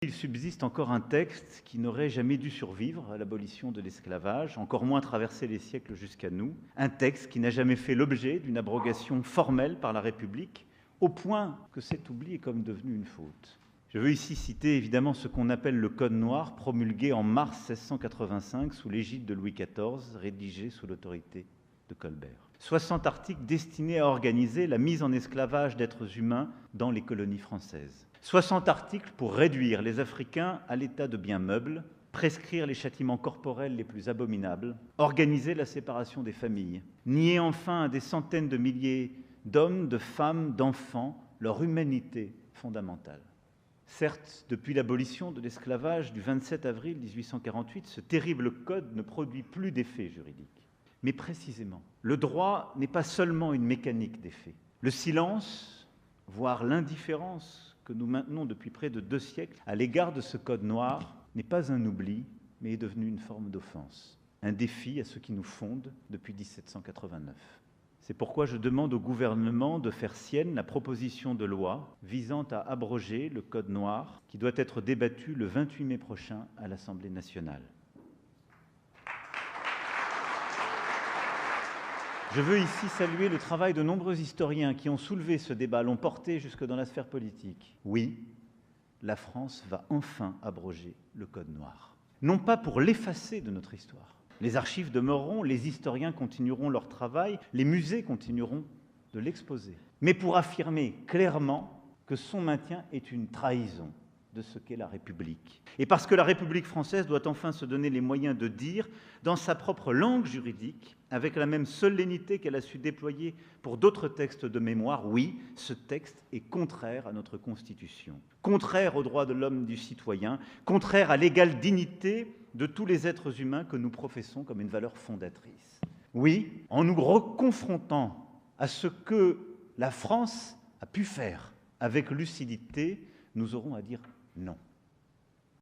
Il subsiste encore un texte qui n'aurait jamais dû survivre à l'abolition de l'esclavage, encore moins traverser les siècles jusqu'à nous, un texte qui n'a jamais fait l'objet d'une abrogation formelle par la République, au point que cet oubli est comme devenu une faute. Je veux ici citer évidemment ce qu'on appelle le Code noir, promulgué en mars 1685 sous l'égide de Louis XIV, rédigé sous l'autorité de Colbert. 60 articles destinés à organiser la mise en esclavage d'êtres humains dans les colonies françaises. 60 articles pour réduire les Africains à l'état de biens meubles, prescrire les châtiments corporels les plus abominables, organiser la séparation des familles, nier enfin à des centaines de milliers d'hommes, de femmes, d'enfants leur humanité fondamentale. Certes, depuis l'abolition de l'esclavage du 27 avril 1848, ce terrible code ne produit plus d'effets juridiques. Mais précisément, le droit n'est pas seulement une mécanique d'effets. Le silence, voire l'indifférence que nous maintenons depuis près de 2 siècles à l'égard de ce code noir n'est pas un oubli, mais est devenu une forme d'offense, un défi à ce qui nous fonde depuis 1789. C'est pourquoi je demande au gouvernement de faire sienne la proposition de loi visant à abroger le code noir qui doit être débattu le 28 mai prochain à l'Assemblée nationale. Je veux ici saluer le travail de nombreux historiens qui ont soulevé ce débat, l'ont porté jusque dans la sphère politique. Oui, la France va enfin abroger le Code noir. Non pas pour l'effacer de notre histoire. Les archives demeureront, les historiens continueront leur travail, les musées continueront de l'exposer. Mais pour affirmer clairement que son maintien est une trahison de ce qu'est la République. Et parce que la République française doit enfin se donner les moyens de dire, dans sa propre langue juridique, avec la même solennité qu'elle a su déployer pour d'autres textes de mémoire, oui, ce texte est contraire à notre Constitution, contraire aux droits de l'homme et du citoyen, contraire à l'égale dignité de tous les êtres humains que nous professons comme une valeur fondatrice. Oui, en nous reconfrontant à ce que la France a pu faire avec lucidité, nous aurons à dire non.